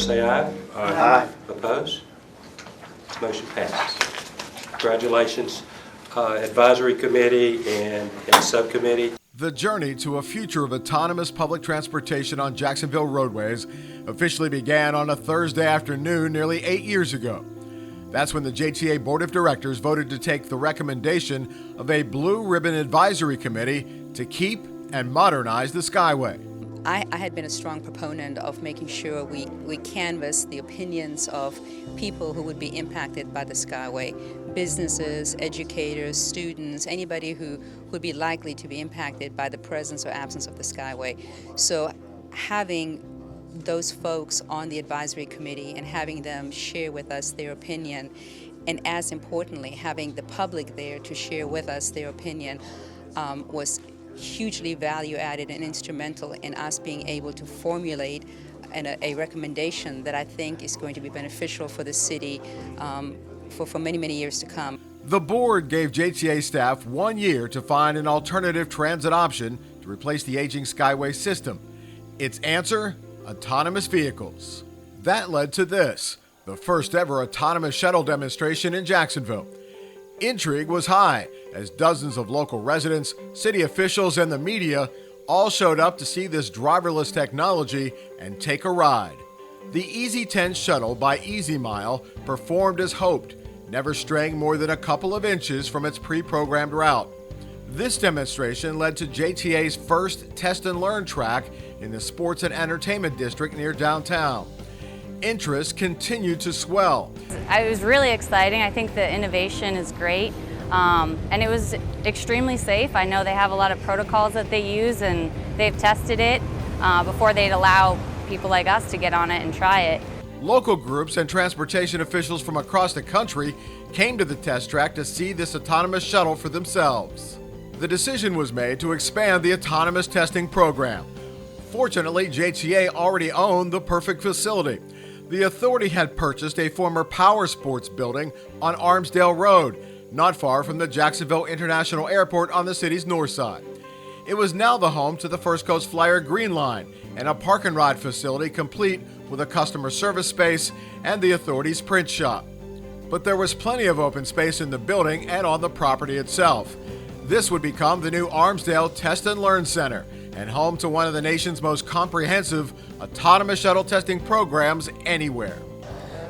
say aye. Aye. Opposed? Motion passes. Congratulations, Advisory Committee and Subcommittee. The journey to a future of autonomous public transportation on Jacksonville roadways officially began on a Thursday afternoon nearly 8 years ago. That's when the JTA Board of Directors voted to take the recommendation of a Blue Ribbon Advisory Committee to keep and modernize the Skyway. I had been a strong proponent of making sure we canvass the opinions of people who would be impacted by the Skyway. Businesses, educators, students, anybody who would be likely to be impacted by the presence or absence of the Skyway. So having those folks on the advisory committee and having them share with us their opinion, and as importantly, having the public there to share with us their opinion was hugely value added and instrumental in us being able to formulate a recommendation that I think is going to be beneficial for the city for many, many years to come. The board gave JTA staff 1 year to find an alternative transit option to replace the aging Skyway system. Its answer? Autonomous vehicles. That led to this, the first ever autonomous shuttle demonstration in Jacksonville. Intrigue was high as dozens of local residents, city officials, and the media all showed up to see this driverless technology and take a ride. The Easy 10 shuttle by Easy Mile performed as hoped, never straying more than a couple of inches from its pre-programmed route. This demonstration led to JTA's first test and learn track in the Sports and Entertainment District near downtown. Interest continued to swell. It was really exciting. I think the innovation is great, and it was extremely safe. I know they have a lot of protocols that they use, and they've tested it before they'd allow people like us to get on it and try it. Local groups and transportation officials from across the country came to the test track to see this autonomous shuttle for themselves. The decision was made to expand the autonomous testing program. Fortunately, JTA already owned the perfect facility. The authority had purchased a former power sports building on Armsdale Road, not far from the Jacksonville International Airport on the city's north side. It was now the home to the First Coast Flyer Green Line and a park and ride facility complete with a customer service space and the authority's print shop. But there was plenty of open space in the building and on the property itself. This would become the new Armsdale Test and Learn Center and home to one of the nation's most comprehensive autonomous shuttle testing programs anywhere.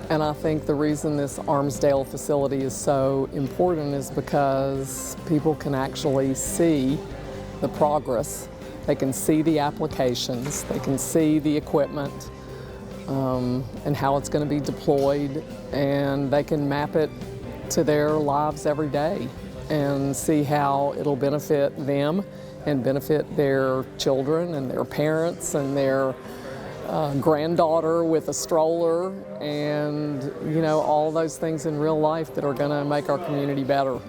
And I think the reason this Armsdale facility is so important is because people can actually see the progress. They can see the applications, they can see the equipment and how it's going to be deployed, and they can map it to their lives every day and see how it'll benefit them and benefit their children and their parents and their granddaughter with a stroller, and all those things in real life that are going to make our community better.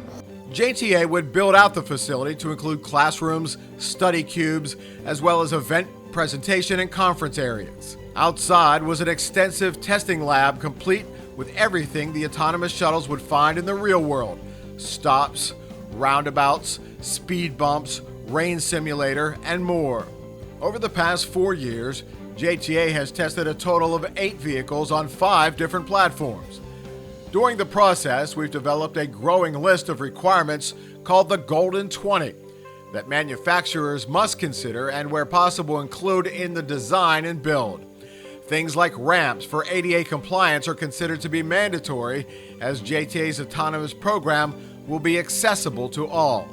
JTA would build out the facility to include classrooms, study cubes, as well as event, presentation, and conference areas. Outside was an extensive testing lab complete with everything the autonomous shuttles would find in the real world: stops, roundabouts, speed bumps, rain simulator, and more. Over the past 4 years, JTA has tested a total of 8 vehicles on 5 different platforms. During the process, we've developed a growing list of requirements called the Golden 20 that manufacturers must consider and, where possible, include in the design and build. Things like ramps for ADA compliance are considered to be mandatory, as JTA's autonomous program will be accessible to all.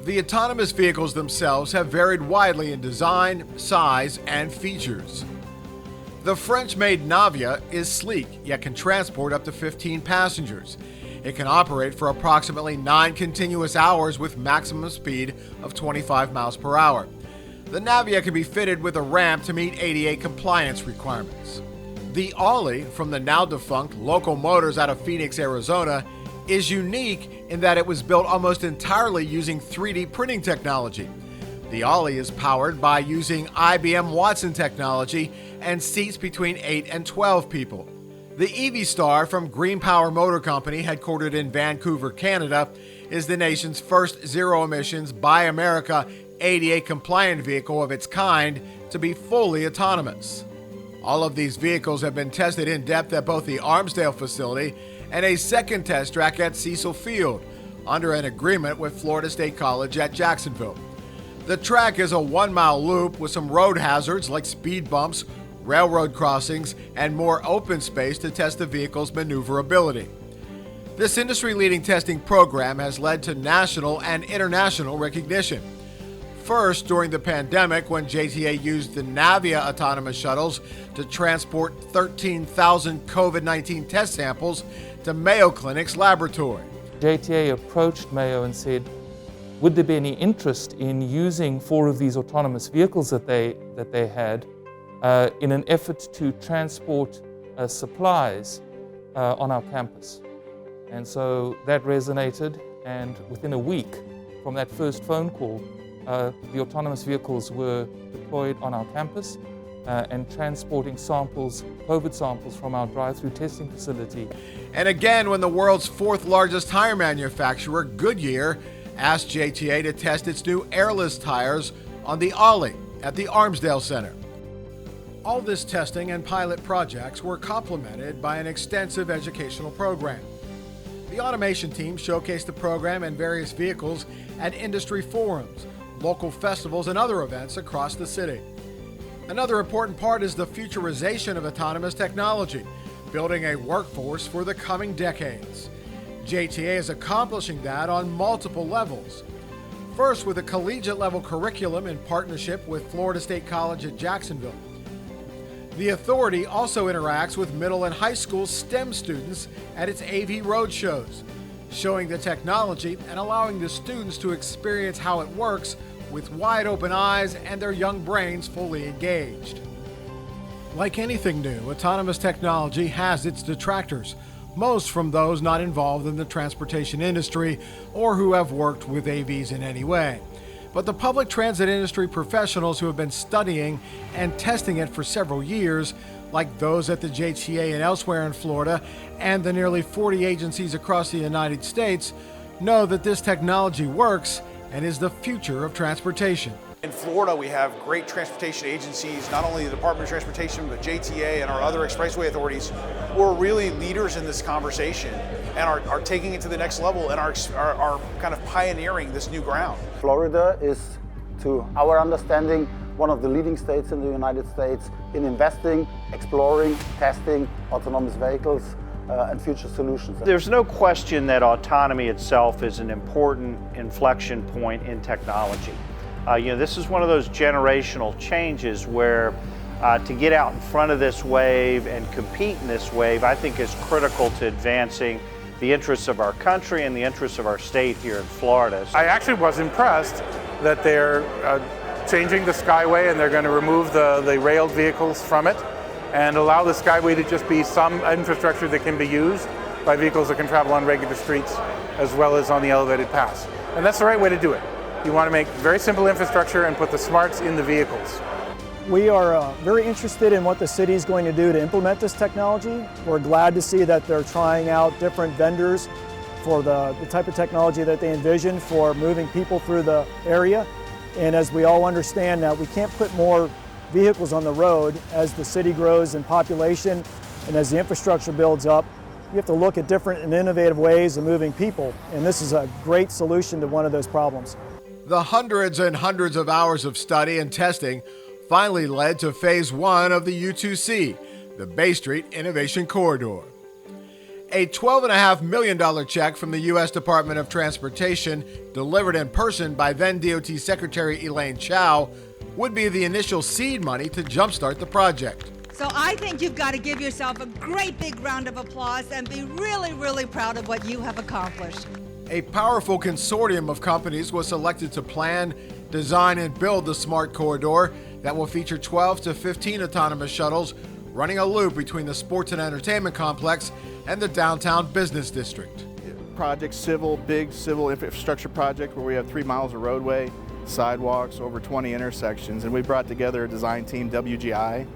The autonomous vehicles themselves have varied widely in design, size, and features. The French-made Navia is sleek, yet can transport up to 15 passengers. It can operate for approximately 9 continuous hours with maximum speed of 25 miles per hour. The Navia can be fitted with a ramp to meet ADA compliance requirements. The Ollie, from the now-defunct Local Motors out of Phoenix, Arizona, is unique in that it was built almost entirely using 3D printing technology. The Ollie is powered by using IBM Watson technology and seats between 8 and 12 people. The EV Star from Green Power Motor Company, headquartered in Vancouver, Canada, is the nation's first zero-emissions Buy America ADA-compliant vehicle of its kind to be fully autonomous. All of these vehicles have been tested in depth at both the Armsdale facility and a second test track at Cecil Field, under an agreement with Florida State College at Jacksonville. The track is a 1-mile loop with some road hazards like speed bumps, railroad crossings, and more open space to test the vehicle's maneuverability. This industry-leading testing program has led to national and international recognition. First, during the pandemic, when JTA used the Navia autonomous shuttles to transport 13,000 COVID-19 test samples to Mayo Clinic's laboratory. JTA approached Mayo and said, would there be any interest in using 4 of these autonomous vehicles that they had in an effort to transport supplies on our campus? And so that resonated, and within a week from that first phone call, the autonomous vehicles were deployed on our campus and transporting samples, COVID samples from our drive-through testing facility. And again, when the world's 4th largest tire manufacturer, Goodyear, asked JTA to test its new airless tires on the Ollie at the Armsdale Center. All this testing and pilot projects were complemented by an extensive educational program. The automation team showcased the program and various vehicles at industry forums, local festivals, and other events across the city. Another important part is the futurization of autonomous technology, building a workforce for the coming decades. JTA is accomplishing that on multiple levels. First, with a collegiate level curriculum in partnership with Florida State College at Jacksonville. The authority also interacts with middle and high school STEM students at its AV road shows, showing the technology and allowing the students to experience how it works with wide open eyes and their young brains fully engaged. Like anything new, autonomous technology has its detractors, most from those not involved in the transportation industry or who have worked with AVs in any way. But the public transit industry professionals who have been studying and testing it for several years, like those at the JTA and elsewhere in Florida, and the nearly 40 agencies across the United States, know that this technology works and is the future of transportation. In Florida, we have great transportation agencies, not only the Department of Transportation, but JTA and our other expressway authorities, who are really leaders in this conversation and are taking it to the next level and are kind of pioneering this new ground. Florida is, to our understanding, one of the leading states in the United States in investing, exploring, testing autonomous vehicles and future solutions. There's no question that autonomy itself is an important inflection point in technology. This is one of those generational changes where to get out in front of this wave and compete in this wave, I think is critical to advancing the interests of our country and the interests of our state here in Florida. I actually was impressed that they're changing the Skyway and they're going to remove the railed vehicles from it and allow the Skyway to just be some infrastructure that can be used by vehicles that can travel on regular streets as well as on the elevated paths. And that's the right way to do it. You want to make very simple infrastructure and put the smarts in the vehicles. We are very interested in what the city is going to do to implement this technology. We're glad to see that they're trying out different vendors for the type of technology that they envision for moving people through the area. And as we all understand now, we can't put more vehicles on the road as the city grows in population and as the infrastructure builds up. You have to look at different and innovative ways of moving people, and this is a great solution to one of those problems. The hundreds and hundreds of hours of study and testing finally led to Phase 1 of the U2C, the Bay Street Innovation Corridor. A $12.5 million check from the U.S. Department of Transportation, delivered in person by then-DOT Secretary Elaine Chao, would be the initial seed money to jumpstart the project. So I think you've got to give yourself a great big round of applause and be really, really proud of what you have accomplished. A powerful consortium of companies was selected to plan, design, and build the smart corridor that will feature 12 to 15 autonomous shuttles running a loop between the sports and entertainment complex and the downtown business district. Big civil infrastructure project where we have 3 miles of roadway, sidewalks, over 20 intersections, and we brought together a design team, WGI,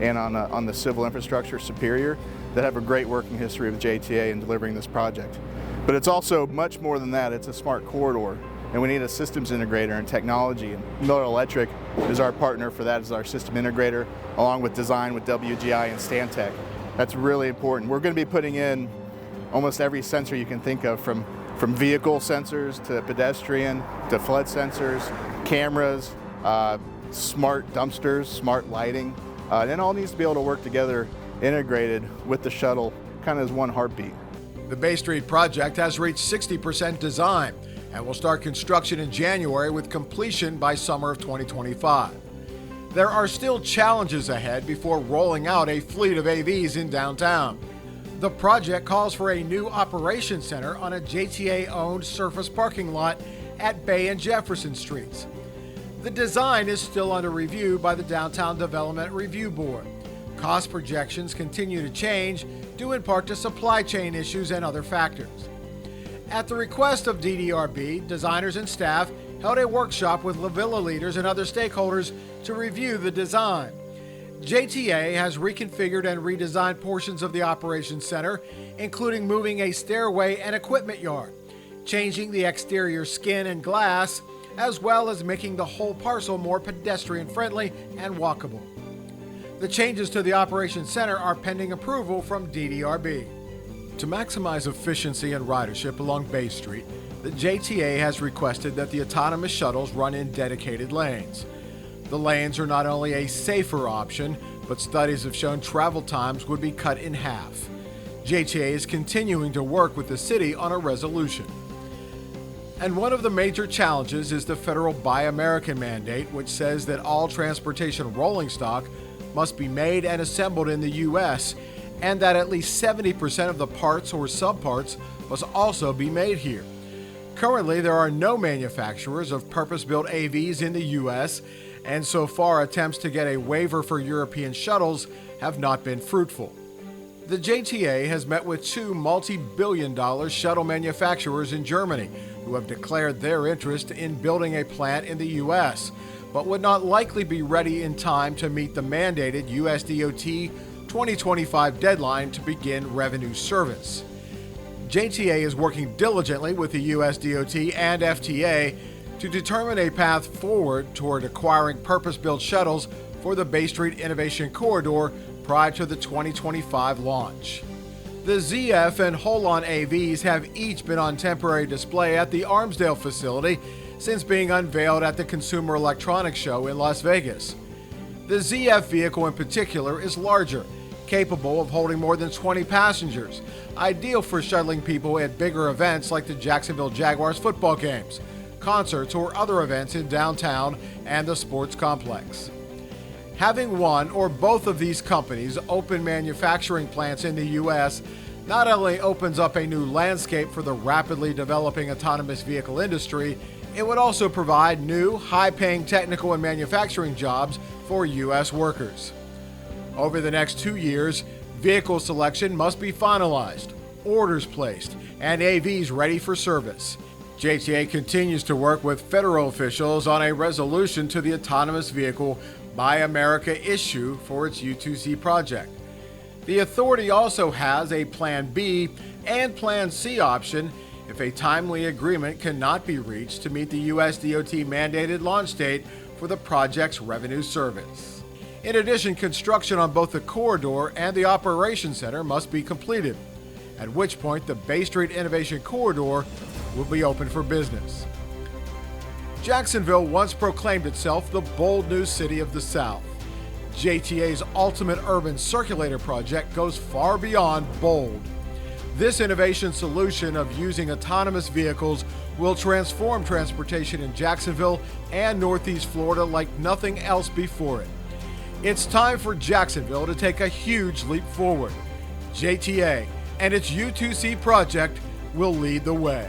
and on the civil infrastructure, Superior, that have a great working history with JTA in delivering this project. But it's also much more than that. It's a smart corridor. and we need a systems integrator in technology. And Miller Electric is our partner for that, as our system integrator, along with design with WGI and Stantec. That's really important. We're going to be putting in almost every sensor you can think of, from vehicle sensors to pedestrian to flood sensors, cameras, smart dumpsters, smart lighting. And it all needs to be able to work together, integrated with the shuttle, kind of as one heartbeat. The Bay Street project has reached 60% design and will start construction in January with completion by summer of 2025. There are still challenges ahead before rolling out a fleet of AVs in downtown. The project calls for a new operations center on a JTA-owned surface parking lot at Bay and Jefferson Streets. The design is still under review by the Downtown Development Review Board. Cost projections continue to change, due in part to supply chain issues and other factors. At the request of DDRB, designers and staff held a workshop with La Villa leaders and other stakeholders to review the design. JTA has reconfigured and redesigned portions of the operations center, including moving a stairway and equipment yard, changing the exterior skin and glass, as well as making the whole parcel more pedestrian-friendly and walkable. The changes to the operations center are pending approval from DDRB. To maximize efficiency and ridership along Bay Street, the JTA has requested that the autonomous shuttles run in dedicated lanes. The lanes are not only a safer option, but studies have shown travel times would be cut in half. JTA is continuing to work with the city on a resolution. And one of the major challenges is the federal Buy American mandate, which says that all transportation rolling stock must be made and assembled in the U.S., and that at least 70% of the parts or subparts must also be made here. Currently, there are no manufacturers of purpose-built AVs in the U.S., and so far attempts to get a waiver for European shuttles have not been fruitful. The JTA has met with two multi-billion-dollar shuttle manufacturers in Germany who have declared their interest in building a plant in the U.S., but would not likely be ready in time to meet the mandated US DOT 2025 deadline to begin revenue service. JTA is working diligently with the US DOT and FTA to determine a path forward toward acquiring purpose-built shuttles for the Bay Street Innovation Corridor prior to the 2025 launch. The ZF and Holon AVs have each been on temporary display at the Armsdale facility since being unveiled at the Consumer Electronics Show in Las Vegas. The ZF vehicle in particular is larger, capable of holding more than 20 passengers, ideal for shuttling people at bigger events like the Jacksonville Jaguars football games, concerts, or other events in downtown and the sports complex. Having one or both of these companies open manufacturing plants in the U.S. not only opens up a new landscape for the rapidly developing autonomous vehicle industry, it would also provide new, high-paying technical and manufacturing jobs for U.S. workers. Over the next 2 years, vehicle selection must be finalized, orders placed, and AVs ready for service. JTA continues to work with federal officials on a resolution to the autonomous vehicle Buy America issue for its U2C project. The authority also has a Plan B and Plan C option if a timely agreement cannot be reached to meet the US DOT mandated launch date for the project's revenue service. In addition, construction on both the corridor and the operations center must be completed, at which point the Bay Street Innovation Corridor will be open for business. Jacksonville once proclaimed itself the bold new city of the South. JTA's ultimate urban circulator project goes far beyond bold. This innovation solution of using autonomous vehicles will transform transportation in Jacksonville and Northeast Florida like nothing else before it. It's time for Jacksonville to take a huge leap forward. JTA and its U2C project will lead the way.